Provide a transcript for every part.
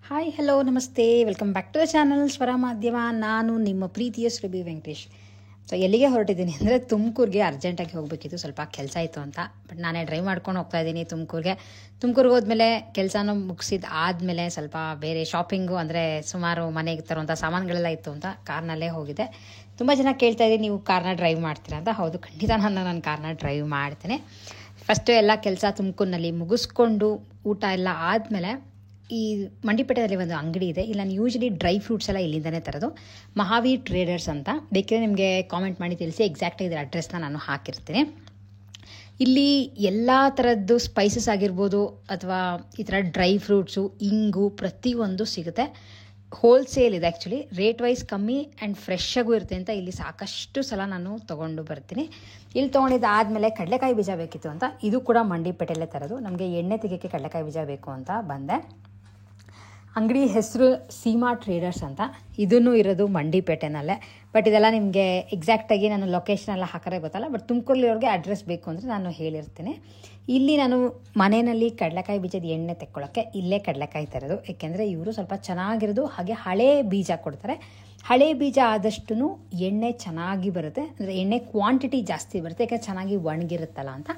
Hi hello ನಮಸ್ತೆ, welcome back to the channel Swara Madhyama. ನಾನು ನಿಮ್ಮ ಪ್ರೀತಿಯ ಶ್ರೀ ವೆಂಕಟೇಶ್. ಸೊ ಎಲ್ಲಿಗೆ ಹೊರಟಿದ್ದೀನಿ ಅಂದರೆ ತುಮಕೂರಿಗೆ ಅರ್ಜೆಂಟಾಗಿ ಹೋಗಬೇಕಿತ್ತು, ಸ್ವಲ್ಪ ಕೆಲಸ ಇತ್ತು ಅಂತ. ಬಟ್ ನಾನೇ ಡ್ರೈವ್ ಮಾಡ್ಕೊಂಡು ಹೋಗ್ತಾ ಇದ್ದೀನಿ ತುಮಕೂರಿಗೆ ಹೋದ್ಮೇಲೆ ಕೆಲಸನೂ ಮುಗಿಸಿದ ಆದಮೇಲೆ ಸ್ವಲ್ಪ ಬೇರೆ ಶಾಪಿಂಗು ಅಂದರೆ ಸುಮಾರು ಮನೆಗೆ ತರುವಂಥ ಸಾಮಾನುಗಳೆಲ್ಲ ಇತ್ತು ಅಂತ ಕಾರ್ನಲ್ಲೇ ಹೋಗಿದೆ. ತುಂಬ ಜನ ಕೇಳ್ತಾ ಇದ್ದೀನಿ, ನೀವು ಕಾರ್ನ ಡ್ರೈವ್ ಮಾಡ್ತೀರಾ ಅಂತ. ಹೌದು, ಖಂಡಿತ ನಾನು ಕಾರ್ನ ಡ್ರೈವ್ ಮಾಡ್ತೇನೆ. ಫಸ್ಟು ಎಲ್ಲ ಕೆಲಸ ತುಮಕೂರಿನಲ್ಲಿ ಮುಗಿಸ್ಕೊಂಡು ಊಟ ಎಲ್ಲ ಆದಮೇಲೆ ಈ ಮಂಡಿಪೇಟೆಯಲ್ಲಿ ಒಂದು ಅಂಗಡಿ ಇದೆ. ಇಲ್ಲಿ ನಾನು ಯೂಶಲಿ ಡ್ರೈ ಫ್ರೂಟ್ಸ್ ಎಲ್ಲ ಇಲ್ಲಿಂದನೇ ತರೋದು, ಮಹಾವೀರ್ ಟ್ರೇಡರ್ಸ್ ಅಂತ. ಬೇಕಿದ್ರೆ ನಿಮಗೆ ಕಾಮೆಂಟ್ ಮಾಡಿ ತಿಳಿಸಿ, ಎಕ್ಸಾಕ್ಟಾಗಿ ಇದರ ಅಡ್ರೆಸ್ನ ನಾನು ಹಾಕಿರ್ತೀನಿ. ಇಲ್ಲಿ ಎಲ್ಲ ಥರದ್ದು ಸ್ಪೈಸಸ್ ಆಗಿರ್ಬೋದು ಅಥವಾ ಈ ಥರ ಡ್ರೈ ಫ್ರೂಟ್ಸು, ಇಂಗು ಪ್ರತಿಯೊಂದು ಸಿಗುತ್ತೆ. ಹೋಲ್ಸೇಲ್ ಇದೆ ಆ್ಯಕ್ಚುಲಿ, ರೇಟ್ ವೈಸ್ ಕಮ್ಮಿ ಆ್ಯಂಡ್ ಫ್ರೆಶ್ ಆಗೂ ಇರುತ್ತೆ ಅಂತ ಇಲ್ಲಿ ಸಾಕಷ್ಟು ಸಲ ನಾನು ತೊಗೊಂಡು ಬರ್ತೀನಿ. ಇಲ್ಲಿ ತೊಗೊಂಡಿದ್ದಾದಮೇಲೆ ಕಡಲೆಕಾಯಿ ಬೀಜ ಬೇಕಿತ್ತು ಅಂತ, ಇದು ಕೂಡ ಮಂಡಿಪೇಟೆಯಲ್ಲೇ ತರೋದು. ನಮಗೆ ಎಣ್ಣೆ ತೆಗೆಯೋಕ್ಕೆ ಕಡಲೆಕಾಯಿ ಬೀಜ ಬೇಕು ಅಂತ ಬಂದೆ. ಅಂಗಡಿ ಹೆಸರು ಸೀಮಾ ಟ್ರೇಡರ್ಸ್ ಅಂತ, ಇದೂ ಇರೋದು ಮಂಡಿಪೇಟೆನಲ್ಲೇ. ಬಟ್ ಇದೆಲ್ಲ ನಿಮಗೆ ಎಕ್ಸಾಕ್ಟಾಗಿ ನಾನು ಲೊಕೇಶನ್ ಎಲ್ಲ ಹಾಕೋದೇ ಗೊತ್ತಲ್ಲ. ಬಟ್ ತುಮಕೂರಲ್ಲಿರೋರಿಗೆ ಅಡ್ರೆಸ್ ಬೇಕು ಅಂದರೆ ನಾನು ಹೇಳಿರ್ತೀನಿ. ಇಲ್ಲಿ ನಾನು ಮನೆಯಲ್ಲಿ ಕಡಲೆಕಾಯಿ ಬೀಜದ ಎಣ್ಣೆ ತೆಕ್ಕೊಳ್ಳೋಕ್ಕೆ ಇಲ್ಲೇ ಕಡಲೆಕಾಯಿ ತರೋದು, ಏಕೆಂದರೆ ಇವರು ಸ್ವಲ್ಪ ಚೆನ್ನಾಗಿರೋದು, ಹಾಗೆ ಹಳೆ ಬೀಜ ಕೊಡ್ತಾರೆ. ಹಳೆ ಬೀಜ ಆದಷ್ಟು ಎಣ್ಣೆ ಚೆನ್ನಾಗಿ ಬರುತ್ತೆ, ಅಂದರೆ ಎಣ್ಣೆ ಕ್ವಾಂಟಿಟಿ ಜಾಸ್ತಿ ಬರುತ್ತೆ, ಯಾಕೆಂದರೆ ಚೆನ್ನಾಗಿ ಒಣಗಿರುತ್ತಲ್ಲ ಅಂತ.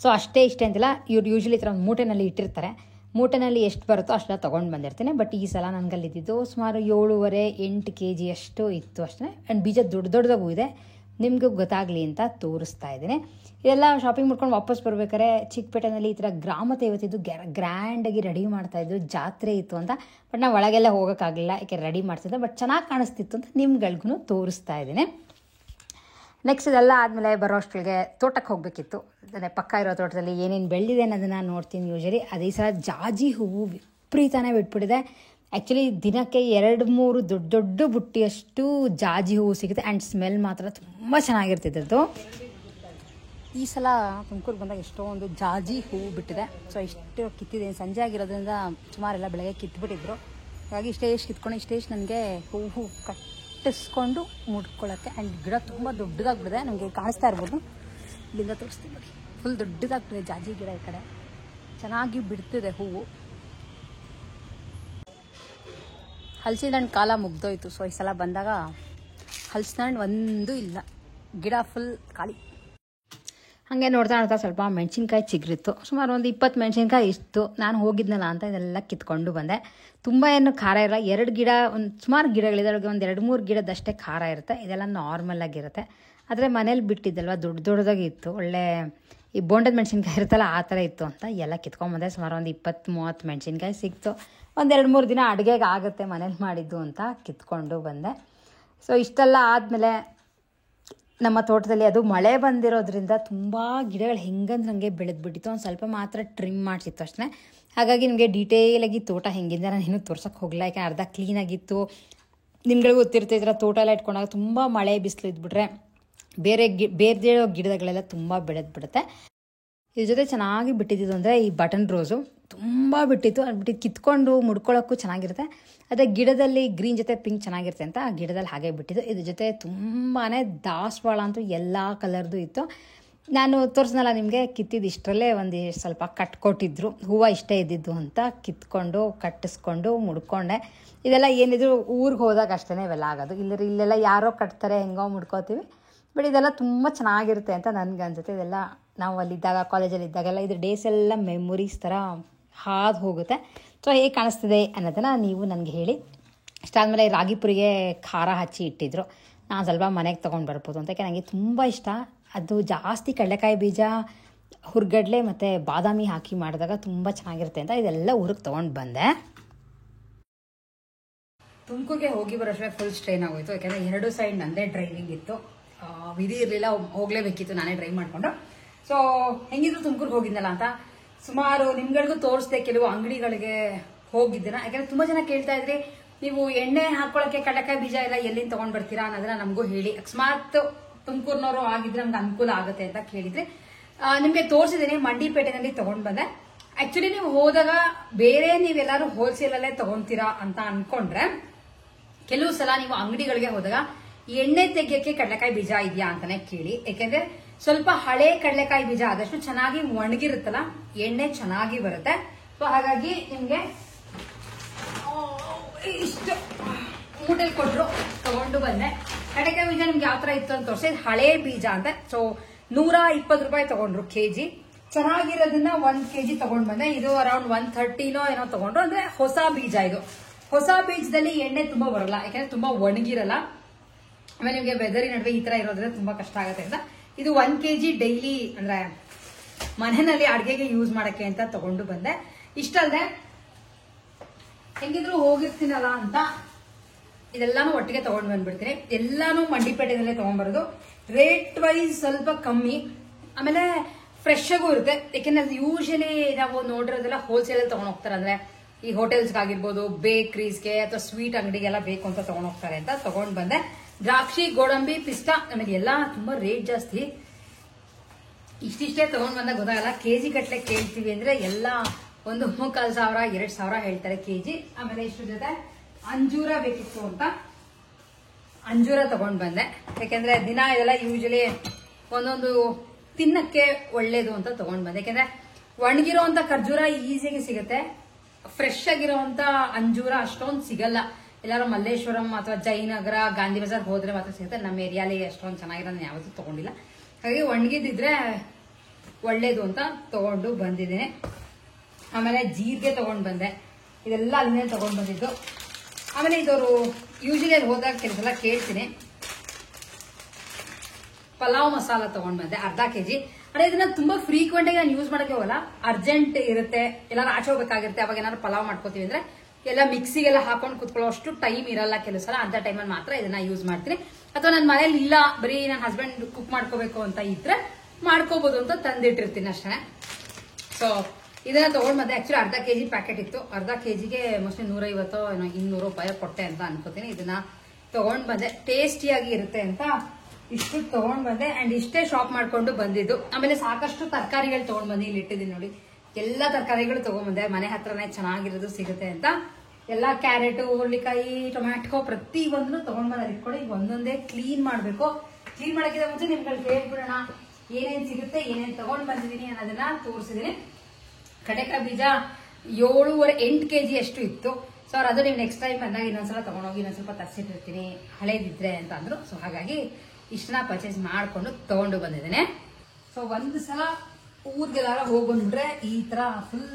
ಸೊ ಅಷ್ಟೇ ಇಷ್ಟೇ ಅಂತಿಲ್ಲ, ಇವ್ರು ಯೂಶ್ವಲಿ ಈ ಥರ ಒಂದು ಮೂಟೆನಲ್ಲಿ ಇಟ್ಟಿರ್ತಾರೆ. ಮೂಟೆನಲ್ಲಿ ಎಷ್ಟು ಬರುತ್ತೋ ಅಷ್ಟೆಲ್ಲ ತೊಗೊಂಡು ಬಂದಿರ್ತೀನಿ. ಬಟ್ ಈ ಸಲ ನನಗಲ್ಲಿದ್ದು ಸುಮಾರು 7.5-8 kg ಅಷ್ಟು ಇತ್ತು ಅಷ್ಟೇ. ಆ್ಯಂಡ್ ಬೀಜ ದೊಡ್ಡದಾಗೂ ಇದೆ, ನಿಮಗೂ ಗೊತ್ತಾಗಲಿ ಅಂತ ತೋರಿಸ್ತಾ ಇದ್ದೀನಿ. ಇದೆಲ್ಲ ಶಾಪಿಂಗ್ ಮಾಡ್ಕೊಂಡು ವಾಪಸ್ ಬರ್ಬೇಕಾದ್ರೆ ಚಿಕ್ಕಪೇಟೆನಲ್ಲಿ ಈ ಥರ ಗ್ರಾಮ ದೇವತೆದು ಗ್ರ್ಯಾಂಡಾಗಿ ರೆಡಿ ಮಾಡ್ತಾಯಿದ್ರು, ಜಾತ್ರೆ ಇತ್ತು ಅಂತ. ಬಟ್ ನಾವು ಒಳಗೆಲ್ಲ ಹೋಗೋಕ್ಕಾಗಲಿಲ್ಲ, ಯಾಕೆ ರೆಡಿ ಮಾಡ್ತಿದ್ದೆ. ಬಟ್ ಚೆನ್ನಾಗಿ ಕಾಣಿಸ್ತಿತ್ತು ಅಂತ ನಿಮ್ಗಳಿಗೂ ತೋರಿಸ್ತಾ ಇದ್ದೀನಿ. ನೆಕ್ಸ್ಟ್ ಇದೆಲ್ಲ ಆದಮೇಲೆ ಬರೋ ಅಷ್ಟೊಳಗೆ ತೋಟಕ್ಕೆ ಹೋಗಬೇಕಿತ್ತು. ಅದೇ ಪಕ್ಕ ಇರೋ ತೋಟದಲ್ಲಿ ಏನೇನು ಬೆಳೆದಿದೆ ಅನ್ನೋದನ್ನು ನೋಡ್ತೀನಿ ಯೂಶಲಿ. ಅದೇ ಸಲ ಜಾಜಿ ಹೂವು ವಿಪರೀತನೇ ಬಿಟ್ಬಿಟ್ಟಿದೆ. ಆ್ಯಕ್ಚುಲಿ ದಿನಕ್ಕೆ 2-3 ದೊಡ್ಡ ಬುಟ್ಟಿಯಷ್ಟು ಜಾಜಿ ಹೂವು ಸಿಗುತ್ತೆ. ಆ್ಯಂಡ್ ಸ್ಮೆಲ್ ಮಾತ್ರ ತುಂಬ ಚೆನ್ನಾಗಿರ್ತಿದ್ದದ್ದು. ಈ ಸಲ ತುಮಕೂರಿಗೆ ಬಂದಾಗ ಎಷ್ಟೊಂದು ಜಾಜಿ ಹೂವು ಬಿಟ್ಟಿದೆ. ಸೊ ಇಷ್ಟು ಕಿತ್ತಿದೆ, ಸಂಜೆ ಆಗಿರೋದ್ರಿಂದ ಸುಮಾರೆಲ್ಲ ಬೆಳಗ್ಗೆ ಕಿತ್ಬಿಟ್ಟಿದ್ರು. ಹಾಗಾಗಿ ಇಷ್ಟೇ ನನಗೆ ಹೂವು ಕಟ್ಟಿಸ್ಕೊಂಡು ಮುಡ್ಕೊಳ್ಳೋಕ್ಕೆ. ಆ್ಯಂಡ್ ಗಿಡ ತುಂಬ ದೊಡ್ಡದಾಗ್ಬಿಟ್ಟಿದೆ, ನಮಗೆ ಕಾಣಿಸ್ತಾ ಇರ್ಬೋದು, ಇಲ್ಲಿಂದ ತೋರಿಸ್ತೀನಿ ನೋಡಿ. ಫುಲ್ ದೊಡ್ಡದಾಗ್ಬಿಟ್ಟಿದೆ ಜಾಜಿ ಗಿಡ. ಈ ಕಡೆ ಚೆನ್ನಾಗಿ ಬಿಡ್ತಿದೆ ಹೂವು. ಹಲಸಿನ ಹಣ್ಣು ಕಾಲ ಮುಗ್ದೋಯ್ತು. ಸೊ ಈ ಸಲ ಬಂದಾಗ ಹಲಸಿನ ಹಣ್ಣು ಒಂದೂ ಇಲ್ಲ, ಗಿಡ ಫುಲ್ ಖಾಲಿ. ಹಾಗೆ ನೋಡ್ತಾ ಸ್ವಲ್ಪ ಮೆಣಸಿನ್ಕಾಯಿ ಚಿಗುರಿತ್ತು. ಸುಮಾರು ಒಂದು 20 ಮೆಣಸಿನ್ಕಾಯಿ ಇತ್ತು. ನಾನು ಹೋಗಿದ್ನಲ್ಲ ಅಂತ ಇದೆಲ್ಲ ಕಿತ್ಕೊಂಡು ಬಂದೆ. ತುಂಬ ಏನು ಖಾರ ಇರಲ್ಲ, 2 ಗಿಡ, ಒಂದು ಸುಮಾರು ಗಿಡಗಳಿದೆ, ಅದಕ್ಕೆ ಒಂದು 2-3 ಗಿಡದಷ್ಟೇ ಖಾರ ಇರುತ್ತೆ. ಇದೆಲ್ಲ ನಾರ್ಮಲ್ ಆಗಿರುತ್ತೆ. ಆದರೆ ಮನೇಲಿ ಬಿಟ್ಟಿದ್ದಲ್ವ, ದೊಡ್ಡದಾಗಿ ಇತ್ತು. ಒಳ್ಳೆ ಈ ಬೋಂಡದ ಮೆಣಸಿನ್ಕಾಯಿ ಇರುತ್ತಲ್ಲ ಆ ಥರ ಇತ್ತು ಅಂತ ಎಲ್ಲ ಕಿತ್ಕೊಂಡ್ಬಂದೆ. ಸುಮಾರು ಒಂದು 20-30 ಮೆಣಸಿನ್ಕಾಯಿ ಸಿಕ್ತು. ಒಂದು 2-3 ದಿನ ಅಡುಗೆಗೆ ಆಗುತ್ತೆ ಮನೇಲಿ ಮಾಡಿದ್ದು ಅಂತ ಕಿತ್ಕೊಂಡು ಬಂದೆ. ಸೊ ಇಷ್ಟೆಲ್ಲ ಆದಮೇಲೆ ನಮ್ಮ ತೋಟದಲ್ಲಿ ಅದು ಮಳೆ ಬಂದಿರೋದ್ರಿಂದ ತುಂಬ ಗಿಡಗಳು ಹೆಂಗಂದ್ರೆ ಬೆಳೆದ್ಬಿಟ್ಟಿತ್ತು. ಒಂದು ಸ್ವಲ್ಪ ಮಾತ್ರ ಟ್ರಿಮ್ ಮಾಡಿಸಿತ್ತು ಅಷ್ಟೇ. ಹಾಗಾಗಿ ನಿಮಗೆ ಡೀಟೇಲಾಗಿ ತೋಟ ಹೆಂಗಿದೆ ನಾನು ಇನ್ನೂ ತೋರ್ಸೋಕ್ಕೆ ಹೋಗಲ್ಲ, ಯಾಕೆ ಅರ್ಧ ಕ್ಲೀನಾಗಿತ್ತು. ನಿಮ್ಗಳಿಗೆ ಗೊತ್ತಿರುತ್ತೆ, ಈ ಥರ ತೋಟ ಎಲ್ಲ ಇಟ್ಕೊಂಡಾಗ ತುಂಬ ಮಳೆ ಬಿಸಿಲು ಇದ್ಬಿಟ್ರೆ ಬೇರೆ ಗಿಡಗಳೆಲ್ಲ ತುಂಬ ಬೆಳೆದ್ಬಿಡುತ್ತೆ. ಇದ್ರ ಜೊತೆ ಚೆನ್ನಾಗಿ ಬಿಟ್ಟಿದ್ದು ಅಂದರೆ ಈ ಬಟನ್ ರೋಸು ತುಂಬ ಬಿಟ್ಟಿತ್ತು. ಅದು ಕಿತ್ಕೊಂಡು ಮುಡ್ಕೊಳ್ಳೋಕ್ಕೂ ಚೆನ್ನಾಗಿರುತ್ತೆ. ಅದೇ ಗಿಡದಲ್ಲಿ ಗ್ರೀನ್ ಜೊತೆ ಪಿಂಕ್ ಚೆನ್ನಾಗಿರುತ್ತೆ ಅಂತ ಆ ಗಿಡದಲ್ಲಿ ಹಾಗೆ ಬಿಟ್ಟಿದ್ದು. ಇದ್ರ ಜೊತೆ ತುಂಬಾ ದಾಸವಾಳ ಅಂತೂ ಎಲ್ಲ ಕಲರ್ದು ಇತ್ತು. ನಾನು ತೋರಿಸ್ನಲ್ಲ ನಿಮಗೆ, ಕಿತ್ತಿದ್ದು ಇಷ್ಟರಲ್ಲೇ ಒಂದು ಸ್ವಲ್ಪ ಕಟ್ಕೊಟ್ಟಿದ್ರು. ಹೂವು ಇಷ್ಟೇ ಇದ್ದಿದ್ದು ಅಂತ ಕಿತ್ಕೊಂಡು ಕಟ್ಟಿಸ್ಕೊಂಡು ಮುಡ್ಕೊಂಡೆ. ಇದೆಲ್ಲ ಏನಿದ್ರು ಊರಿಗೆ ಹೋದಾಗ ಅಷ್ಟೇ ಇವೆಲ್ಲ ಆಗೋದು. ಇಲ್ಲೆಲ್ಲ ಯಾರೋ ಕಟ್ತಾರೆ, ಹೆಂಗೋ ಮುಡ್ಕೋತೀವಿ. ಬಟ್ ಇದೆಲ್ಲ ತುಂಬ ಚೆನ್ನಾಗಿರುತ್ತೆ ಅಂತ ನನಗೆ ಅನ್ಸುತ್ತೆ. ಇದೆಲ್ಲ ನಾವು ಅಲ್ಲಿದ್ದಾಗ, ಕಾಲೇಜಲ್ಲಿ ಇದ್ದಾಗೆಲ್ಲ ಇದ್ರ ಡೇಸ್ ಎಲ್ಲ ಮೆಮೊರೀಸ್ ಥರ ಹಾದು ಹೋಗುತ್ತೆ. ಸೊ ಹೇಗೆ ಕಾಣಿಸ್ತಿದೆ ಅನ್ನೋದನ್ನು ನೀವು ನನಗೆ ಹೇಳಿ. ಇಷ್ಟಾದಮೇಲೆ ರಾಗಿಪುರಿಗೆ ಖಾರ ಹಚ್ಚಿ ಇಟ್ಟಿದ್ರು. ನಾನು ಸ್ವಲ್ಪ ಮನೆಗೆ ತೊಗೊಂಡು ಬರ್ಬೋದು ಅಂತ, ಯಾಕೆ ನನಗೆ ತುಂಬ ಇಷ್ಟ. ಅದು ಜಾಸ್ತಿ ಕಡಲೆಕಾಯಿ ಬೀಜ, ಹುರ್ಗಡ್ಲೆ ಮತ್ತು ಬಾದಾಮಿ ಹಾಕಿ ಮಾಡಿದಾಗ ತುಂಬ ಚೆನ್ನಾಗಿರುತ್ತೆ ಅಂತ ಇದೆಲ್ಲ ಊರಿಗೆ ತೊಗೊಂಡು ಬಂದೆ. ತುಮಕೂರಿಗೆ ಹೋಗಿ ಬರೋಷ್ಟೇ ಫುಲ್ ಸ್ಟ್ರೈನ್ ಆಗೋಯ್ತು, ಯಾಕೆಂದರೆ 2 ಸೈಡ್ ನಂದೇ ಡ್ರೈವಿಂಗ್ ಇತ್ತು. ವಿಧಿ ಇರಲಿಲ್ಲ, ಹೋಗಲೇಬೇಕಿತ್ತು ನಾನೇ ಡ್ರೈವ್ ಮಾಡಿಕೊಂಡು. ಸೊ ಹೆಂಗಿದ್ರು ತುಮಕೂರಿಗೆ ಹೋಗಿದ್ನಲ್ಲ ಅಂತ ಸುಮಾರು ನಿಮ್ಗಳಿಗೂ ತೋರಿಸ್ದೆ, ಕೆಲವು ಅಂಗಡಿಗಳಿಗೆ ಹೋಗಿದ್ದೀನ. ಯಾಕಂದರೆ ತುಂಬ ಜನ ಕೇಳ್ತಾ ಇದ್ರಿ, ನೀವು ಎಣ್ಣೆ ಹಾಕೊಳ್ಳೋಕ್ಕೆ ಕಡಲೆಕಾಯಿ ಬೀಜ ಎಲ್ಲ ಎಲ್ಲಿಂದ ತೊಗೊಂಡು ಬರ್ತೀರಾ ಅನ್ನೋದನ್ನ ನಮಗೂ ಹೇಳಿ. ಅಕಸ್ಮಾತ್ ತುಮಕೂರಿನವರು ಆಗಿದ್ರೆ ನಮ್ಗೆ ಅನುಕೂಲ ಆಗುತ್ತೆ ಅಂತ ಕೇಳಿದ್ರೆ ನಿಮಗೆ ತೋರಿಸಿದ್ದೀನಿ. ಮಂಡಿಪೇಟೆನಲ್ಲಿ ತೊಗೊಂಡು ಬಂದೆ. ಆ್ಯಕ್ಚುಲಿ ನೀವು ಹೋದಾಗ ಬೇರೆ ನೀವೆಲ್ಲರೂ ಹೋಲ್ಸೇಲಲ್ಲೇ ತೊಗೊತೀರಾ ಅಂತ ಅನ್ಕೊಂಡ್ರೆ, ಕೆಲವು ಸಲ ನೀವು ಅಂಗಡಿಗಳಿಗೆ ಹೋದಾಗ ಎಣ್ಣೆ ತೆಗಿಯೋಕ್ಕೆ ಕಡಲೆಕಾಯಿ ಬೀಜ ಇದೆಯಾ ಅಂತಾನೆ ಕೇಳಿ. ಯಾಕೆಂದ್ರೆ ಸ್ವಲ್ಪ ಹಳೆ ಕಡಲೆಕಾಯಿ ಬೀಜ ಆದಷ್ಟು ಚೆನ್ನಾಗಿ ಒಣಗಿರುತ್ತಲ್ಲ, ಎಣ್ಣೆ ಚೆನ್ನಾಗಿ ಬರುತ್ತೆ. ಸೊ ಹಾಗಾಗಿ ನಿಮ್ಗೆ ಕೊಟ್ರು, ತಗೊಂಡು ಬಂದೆ. ಕಡಲೆಕಾಯಿ ಬೀಜ ನಿಮ್ಗೆ ಯಾವ ತರ ಇತ್ತು ಅಂತ ತೋರಿಸಿ, ಹಳೆ ಬೀಜ ಅಂತ. ಸೊ 120 ರೂಪಾಯಿ ತಗೊಂಡ್ರು ಕೆಜಿ. ಚೆನ್ನಾಗಿರೋದನ್ನ 1 ಕೆಜಿ ತಗೊಂಡ್ ಬಂದೆ. ಇದು ಅರೌಂಡ್ 130 ಏನೋ ತಗೊಂಡ್ರು. ಅಂದ್ರೆ ಹೊಸ ಬೀಜ ಇದು. ಹೊಸ ಬೀಜದಲ್ಲಿ ಎಣ್ಣೆ ತುಂಬಾ ಬರಲ್ಲ, ಯಾಕಂದ್ರೆ ತುಂಬಾ ಒಣಗಿರಲ್ಲ. ಆಮೇಲೆ ನಿಮ್ಗೆ ವೆದರಿ ನಡುವೆ ಈ ತರ ಇರೋದ್ರಿಂದ ತುಂಬಾ ಕಷ್ಟ ಆಗುತ್ತೆ ಅಂತ ಇದು 1 ಕೆಜಿ ಡೈಲಿ ಅಂದ್ರೆ ಮನೆಯಲ್ಲಿ ಅಡ್ಗೆಗೆ ಯೂಸ್ ಮಾಡಕ್ಕೆ ಅಂತ ತಗೊಂಡು ಬಂದೆ. ಇಷ್ಟಲ್ಲದೆ ಹೆಂಗಿದ್ರು ಹೋಗಿರ್ತೀನಲ್ಲ ಅಂತ ಇದೆಲ್ಲಾನು ಒಟ್ಟಿಗೆ ತಗೊಂಡ್ ಬಂದ್ಬಿಡ್ತೀನಿ. ಎಲ್ಲಾನು ಮಂಡಿಪೇಟೆದಲ್ಲೇ ತಗೊಂಡ್ಬರೋದು. ರೇಟ್ ವೈಸ್ ಸ್ವಲ್ಪ ಕಮ್ಮಿ, ಆಮೇಲೆ ಫ್ರೆಶ್ ಆಗೂ ಇರುತ್ತೆ. ಯಾಕೆಂದ್ರೆ ಯೂಶಲಿ ನಾವು ನೋಡಿರೋದೆಲ್ಲ ಹೋಲ್ಸೇಲ್ ತಗೊಂಡ್ ಹೋಗ್ತಾರೆ. ಅಂದ್ರೆ ಈ ಹೋಟೆಲ್ಸ್ ಆಗಿರ್ಬೋದು, ಬೇಕ್ರೀಸ್ಗೆ ಅಥವಾ ಸ್ವೀಟ್ ಅಂಗಡಿಗೆಲ್ಲ ಬೇಕು ಅಂತ ತಗೊಂಡ್ ಹೋಗ್ತಾರೆ ಅಂತ ತಗೊಂಡ್ ಬಂದೆ. ದ್ರಾಕ್ಷಿ, ಗೋಡಂಬಿ, ಪಿಸ್ತಾ, ನಮಗೆ ಎಲ್ಲ ತುಂಬಾ ರೇಟ್ ಜಾಸ್ತಿ. ಇಷ್ಟಿಷ್ಟೇ ತಗೊಂಡ್ ಬಂದಾಗ ಗೊತ್ತಾಗಲ್ಲ. ಕೆಜಿ ಗಟ್ಲೆ ಕೇಳ್ತೀವಿ ಅಂದ್ರೆ ಎಲ್ಲ 1,400 2,000 ಹೇಳ್ತಾರೆ ಕೆಜಿ. ಆಮೇಲೆ ಇಷ್ಟು ಜೊತೆ ಅಂಜೂರ ಬೇಕಿತ್ತು ಅಂತ ಅಂಜೂರ ತಗೊಂಡ್ ಬಂದೆ. ಯಾಕೆಂದ್ರೆ ದಿನ ಇದೆಲ್ಲ ಯೂಶಲಿ ಒಂದೊಂದು ತಿನ್ನಕ್ಕೆ ಒಳ್ಳೇದು ಅಂತ ತಗೊಂಡ್ ಬಂದೆ. ಯಾಕೆಂದ್ರೆ ಒಣಗಿರೋಂತ ಖರ್ಜೂರ ಈಸಿಯಾಗಿ ಸಿಗುತ್ತೆ, ಫ್ರೆಶ್ ಆಗಿರೋಂತ ಅಂಜೂರ ಅಷ್ಟೊಂದು ಸಿಗಲ್ಲ. ಎಲ್ಲಾರು ಮಲ್ಲೇಶ್ವರಂ ಅಥವಾ ಜಯನಗರ, ಗಾಂಧಿ ಬಜಾರ್ ಹೋದ್ರೆ ಮಾತ್ರ ಸಿಗುತ್ತೆ. ನಮ್ಮ ಏರಿಯಾಲಿ ಅಷ್ಟೊಂದು ಚೆನ್ನಾಗಿರೋ ಯಾವತ್ತೂ ತಗೊಂಡಿಲ್ಲ. ಹಾಗಾಗಿ ಒಣಗಿದ್ರೆ ಒಳ್ಳೇದು ಅಂತ ತಗೊಂಡು ಬಂದಿದ್ದೀನಿ. ಆಮೇಲೆ ಜೀರಿಗೆ ತಗೊಂಡ್ ಬಂದೆ. ಇದೆಲ್ಲ ಅಲ್ಲಿಂದ ತಗೊಂಡ್ ಬಂದಿದ್ದು. ಆಮೇಲೆ ಇದವರು ಯೂಶಲಿ ಅಲ್ಲಿ ಹೋದಾಗ ಕೆಲಸೆಲ್ಲ ಕೇಳ್ತೀನಿ. ಪಲಾವ್ ಮಸಾಲ ತಗೊಂಡ್ ಬಂದೆ 1/2 ಕೆಜಿ. ಅಂದ್ರೆ ಇದನ್ನ ತುಂಬಾ ಫ್ರೀಕ್ವೆಂಟ್ ಆಗಿ ನಾನು ಯೂಸ್ ಮಾಡಕ್ಕೆ ಹೋಗಲ್ಲ. ಅರ್ಜೆಂಟ್ ಇರುತ್ತೆ, ಎಲ್ಲಾರು ಆಚೆ ಹೋಗ್ಬೇಕಾಗಿರುತ್ತೆ, ಅವಾಗ ಏನಾದ್ರು ಪಲಾವ್ ಮಾಡ್ಕೋತೀವಿ ಅಂದ್ರೆ ಎಲ್ಲ ಮಿಕ್ಸಿಗೆಲ್ಲ ಹಾಕೊಂಡು ಕುತ್ಕೊಳ್ಳೋ ಅಷ್ಟು ಟೈಮ್ ಇರಲ್ಲ ಕೆಲವು ಸಲ. ಅಂತ ಟೈಮಲ್ಲಿ ಮಾತ್ರ ಇದನ್ನ ಯೂಸ್ ಮಾಡ್ತೀನಿ. ಅಥವಾ ನನ್ನ ಮನೇಲಿ ಇಲ್ಲ, ಬರೀ ನನ್ನ ಹಸ್ಬೆಂಡ್ ಕುಕ್ ಮಾಡ್ಕೋಬೇಕು ಅಂತ ಇದ್ರೆ ಮಾಡ್ಕೋಬಹುದು ಅಂತ ತಂದಿಟ್ಟಿರ್ತೀನಿ ಅಷ್ಟೇ. ಸೊ ಇದನ್ನ ತಗೊಂಡ್ ಬಂದೆ. ಆಕ್ಚುಲಿ 1/2 ಕೆಜಿ ಪ್ಯಾಕೆಟ್ ಇತ್ತು. 1/2 ಕೆಜಿಗೆ ಮೋಸ್ಟ್ಲಿ 150 ಏನೋ 200 ರೂಪಾಯಿ ಕೊಟ್ಟೆ ಅಂತ ಅನ್ಕೋತೀನಿ. ಇದನ್ನ ತಗೊಂಡ್ ಬಂದೆ, ಟೇಸ್ಟಿಯಾಗಿ ಇರುತ್ತೆ ಅಂತ ಇಷ್ಟು ತಗೊಂಡ್ ಬಂದೆ. ಅಂಡ್ ಇಷ್ಟೇ ಶಾಪ್ ಮಾಡ್ಕೊಂಡು ಬಂದಿದ್ದು. ಆಮೇಲೆ ಸಾಕಷ್ಟು ತರಕಾರಿಗಳು ತಗೊಂಡ್ ಬಂದು ಇಲ್ಲಿ ಇಟ್ಟಿದ್ದೀನಿ ನೋಡಿ. ಎಲ್ಲಾ ತರಕಾರಿಗಳು ತಗೊಂಡ್ಬಂದೆ. ಮನೆ ಹತ್ರನೇ ಚೆನ್ನಾಗಿರೋದು ಸಿಗುತ್ತೆ ಅಂತ ಎಲ್ಲ ಕ್ಯಾರೆಟ್, ಹುರುಳಿಕಾಯಿ, ಟೊಮ್ಯಾಟೊ ಪ್ರತಿ ಒಂದು ತಗೊಂಡ್ ಬಂದ ಇಟ್ಕೊಂಡು ಈಗ ಒಂದೊಂದೇ ಕ್ಲೀನ್ ಮಾಡ್ಬೇಕು. ಕ್ಲೀನ್ ಮಾಡಕ್ಕಿಂತ ಮುಂಚೆ ನಿಮ್ಗಳಿಗೆ ಹೇಳ್ಬಿಡೋಣ ಏನೇನ್ ಸಿಗುತ್ತೆ, ಏನೇನ್ ತಗೊಂಡ್ ಬಂದಿದ್ದೀನಿ ಅನ್ನೋದನ್ನ ತೋರಿಸಿದೀನಿ. ಕಡಲೆಕಾಯಿ ಬೀಜ 7.5-8 ಕೆಜಿ ಅಷ್ಟು ಇತ್ತು. ಸೊ ಅದು ನೀವು ನೆಕ್ಸ್ಟ್ ಟೈಮ್ ಬಂದಾಗ ಇನ್ನೊಂದ್ಸಲ ತಗೊಂಡೋಗಿ ಇನ್ನೊಂದ್ ಸ್ವಲ್ಪ ತರಿಸಿಟ್ಟಿರ್ತೀನಿ ಹಳೇದಿದ್ರೆ ಅಂತ ಅಂದ್ರು. ಸೊ ಹಾಗಾಗಿ ಇಷ್ಟನ್ನ ಪರ್ಚೇಸ್ ಮಾಡ್ಕೊಂಡು ತಗೊಂಡು ಬಂದಿದ್ದೇನೆ. ಸೊ ಒಂದ್ ಸಲ ಊರ್ಗೆಲ್ಲಾರ ಹೋಗಿ ಬಂದ್ಬಿಟ್ರೆ ಈ ತರ ಫುಲ್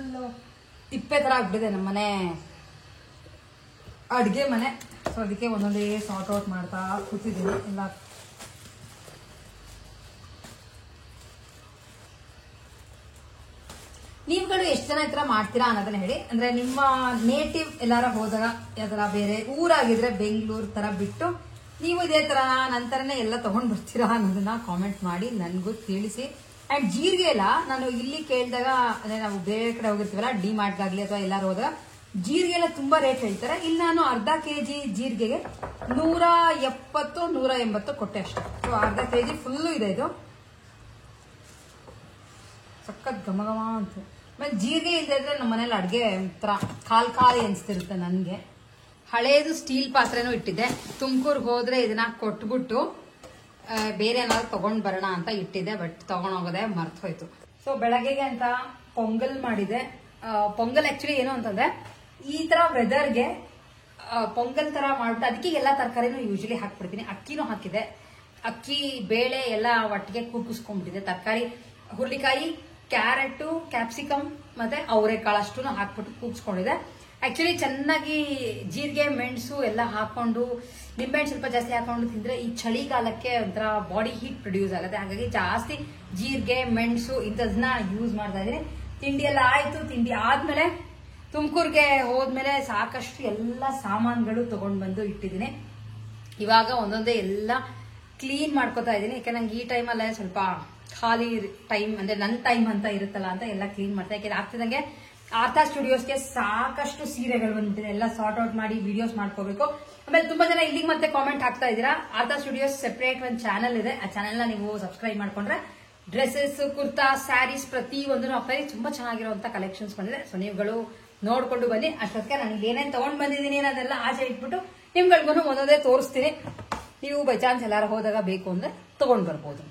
ತಿಪ್ಪೆ ತರ ಆಗ್ಬಿಟ್ಟಿದೆ ನಮ್ಮನೆ ಅಡ್ಗೆ ಮನೆ. ಸೊ ಅದಕ್ಕೆ ಒಂದೊಂದೇ ಸಾರ್ಟ್ ಔಟ್ ಮಾಡ್ತಾ ಕೂತಿದ್ದೀನಿ. ಎಲ್ಲ ನೀವುಗಳು ಎಷ್ಟು ಜನ ಈ ತರ ಮಾಡ್ತೀರಾ ಅನ್ನೋದನ್ನ ಹೇಳಿ. ಅಂದ್ರೆ ನಿಮ್ಮ ನೇಟಿವ್ ಎಲ್ಲಾರ ಹೋದಾಗ ಯಾವ್ದಾರ ಬೇರೆ ಊರಾಗಿದ್ರೆ ಬೆಂಗಳೂರು ತರ ಬಿಟ್ಟು ನೀವು ಇದೇ ತರ ನಂತರನೇ ಎಲ್ಲ ತಗೊಂಡ್ ಬರ್ತೀರಾ ಅನ್ನೋದನ್ನ ಕಾಮೆಂಟ್ ಮಾಡಿ ನನಗೂ ತಿಳಿಸಿ. ಅಂಡ್ ಜೀರಿಗೆ ಎಲ್ಲ ನಾನು ಇಲ್ಲಿ ಕೇಳಿದಾಗ, ಅಂದ್ರೆ ನಾವು ಬೇರೆ ಕಡೆ ಹೋಗಿರ್ತೀವಲ್ಲ, ಡಿ ಮಾರ್ಟ್ಗಾಗ್ಲಿ ಅಥವಾ ಎಲ್ಲಾರು ಹೋದಾಗ ಜೀರಿಗೆ ಎಲ್ಲ ತುಂಬಾ ರೇಟ್ ಹೇಳ್ತಾರೆ. ಇಲ್ಲಿ ನಾನು 1/2 ಕೆಜಿ ಜೀರಿಗೆಗೆ 170-180 ಕೊಟ್ಟೆ ಅಷ್ಟೇ. ಸೊ 1/2 ಕೆಜಿ ಫುಲ್ಲು ಇದೆ. ಇದು ಸಖತ್ ಘಮ ಘಮ ಅಂತ. ಆಮೇಲೆ ಜೀರಿಗೆ ಇಲ್ಲದಿದ್ರೆ ನಮ್ಮ ಮನೇಲಿ ಅಡ್ಗೆ ಒಂಥರ ಖಾಲಿ ಅನ್ಸ್ತಿರುತ್ತೆ ನನ್ಗೆ. ಹಳೇದು ಸ್ಟೀಲ್ ಪಾತ್ರೆನೂ ಇಟ್ಟಿದ್ದೆ. ತುಮಕೂರ್ಗೆ ಹೋದ್ರೆ ಇದನ್ನ ಕೊಟ್ಬಿಟ್ಟು ಬೇರೆ ಏನಾದ್ರು ತಗೊಂಡ್ ಬರೋಣ ಅಂತ ಇಟ್ಟಿದ್ದೆ. ಬಟ್ ತಗೊಂಡೋಗೋದೆ ಮರ್ತು ಹೋಯ್ತು. ಸೊ ಬೆಳಗ್ಗೆಗೆ ಅಂತ ಪೊಂಗಲ್ ಮಾಡಿದೆ. ಪೊಂಗಲ್ ಆಕ್ಚುಲಿ ಏನು ಅಂತಂದ್ರೆ ಈ ತರ ವೆದರ್ಗೆ ಪೊಂಗಲ್ ತರ ಮಾಡ್ಬಿಟ್ಟು ಅದಕ್ಕೆ ಎಲ್ಲಾ ತರಕಾರಿನೂ ಯೂಶಲಿ ಹಾಕ್ಬಿಡ್ತೀನಿ. ಅಕ್ಕಿನೂ ಹಾಕಿದೆ. ಅಕ್ಕಿ ಬೇಳೆ ಎಲ್ಲ ಒಟ್ಟಿಗೆ ಕೂಗಿಸ್ಕೊಂಡ್ಬಿಟ್ಟಿದೆ. ತರಕಾರಿ ಹುರುಳಿಕಾಯಿ, ಕ್ಯಾರೆಟ್, ಕ್ಯಾಪ್ಸಿಕಮ್ ಮತ್ತೆ ಅವರೆಕಾಳು ಅಷ್ಟು ಹಾಕ್ಬಿಟ್ಟು ಕೂಗಿಸ್ಕೊಂಡಿದೆ. ಆಕ್ಚುಲಿ ಚೆನ್ನಾಗಿ ಜೀರಿಗೆ, ಮೆಣಸು ಎಲ್ಲ ಹಾಕೊಂಡು, ನಿಂಬೆಹಣ್ಣು ಸ್ವಲ್ಪ ಜಾಸ್ತಿ ಹಾಕೊಂಡು ತಿಂದ್ರೆ ಈ ಚಳಿಗಾಲಕ್ಕೆ ಒಂಥರ ಬಾಡಿ ಹೀಟ್ ಪ್ರೊಡ್ಯೂಸ್ ಆಗುತ್ತೆ. ಹಾಗಾಗಿ ಜಾಸ್ತಿ ಜೀರಿಗೆ, ಮೆಣಸು ಇಂಥದನ್ನ ಯೂಸ್ ಮಾಡ್ತಾ ಇದ್ದೀನಿ. ತಿಂಡಿ ಎಲ್ಲ ಆಯ್ತು. ತಿಂಡಿ ಆದ್ಮೇಲೆ ತುಮಕೂರ್ಗೆ ಹೋದ್ಮೇಲೆ ಸಾಕಷ್ಟು ಎಲ್ಲ ಸಾಮಾನುಗಳು ತಗೊಂಡ್ ಬಂದು ಇಟ್ಟಿದ್ದೀನಿ. ಇವಾಗ ಒಂದೊಂದೇ ಎಲ್ಲ ಕ್ಲೀನ್ ಮಾಡ್ಕೋತಾ ಇದ್ದೀನಿ. ಯಾಕಂದ್ರೆ ನಂಗೆ ಈ ಟೈಮಲ್ಲೇ ಸ್ವಲ್ಪ ಖಾಲಿ ಟೈಮ್, ಅಂದ್ರೆ ನನ್ನ ಟೈಮ್ ಅಂತ ಇರುತ್ತಲ್ಲ ಅಂತ ಎಲ್ಲ ಕ್ಲೀನ್ ಮಾಡ್ತಾ. ಯಾಕೆಂದ್ರೆ ಆಗ್ತಿದಂಗೆ ಆರ್ತಾ ಸ್ಟುಡಿಯೋಸ್ಗೆ ಸಾಕಷ್ಟು ಸೀರೆಗಳು ಬಂದ್ಬಿಟ್ಟಿದೆ. ಎಲ್ಲ ಸಾರ್ಟ್ ಔಟ್ ಮಾಡಿ ವಿಡಿಯೋಸ್ ಮಾಡ್ಕೋಬೇಕು. ಆಮೇಲೆ ತುಂಬಾ ಜನ ಇಲ್ಲಿಗೆ ಮತ್ತೆ ಕಾಮೆಂಟ್ ಹಾಕ್ತಾ ಇದ್ದೀರಾ. ಆರ್ತಾ ಸ್ಟುಡಿಯೋಸ್ ಸೆಪರೇಟ್ ಒಂದು ಚಾನಲ್ ಇದೆ. ಆ ಚಾನಲ್ ನ ನೀವು ಸಬ್ಸ್ಕ್ರೈಬ್ ಮಾಡ್ಕೊಂಡ್ರೆ ಡ್ರೆಸ್ಸಸ್, ಕುರ್ತಾ, ಸ್ಯಾರೀಸ್ ಪ್ರತಿ ಒಂದು ಹಾಕ್ತಾ ತುಂಬಾ ಚೆನ್ನಾಗಿರುವಂತ ಕಲೆಕ್ಷನ್ಸ್ ಬಂದಿದೆ. ಸೊ ನೀವುಗಳು ನೋಡ್ಕೊಂಡು ಬನ್ನಿ. ಅಷ್ಟೊತ್ತಿಗೆ ನನಗೆ ಏನೇನು ತಗೊಂಡ್ ಬಂದಿದ್ದೀನಿ ಅನ್ನೋದೆಲ್ಲ ಆಚೆ ಇಟ್ಬಿಟ್ಟು ನಿಮ್ಗಳಿಗೂ ಒಂದೊಂದೇ ತೋರಿಸ್ತೀನಿ. ನೀವು ಬೈ ಚಾನ್ಸ್ ಎಲ್ಲಾರು ಹೋದಾಗ ಬೇಕು ಅಂದ್ರೆ ತಗೊಂಡ್ ಬರ್ಬೋದು.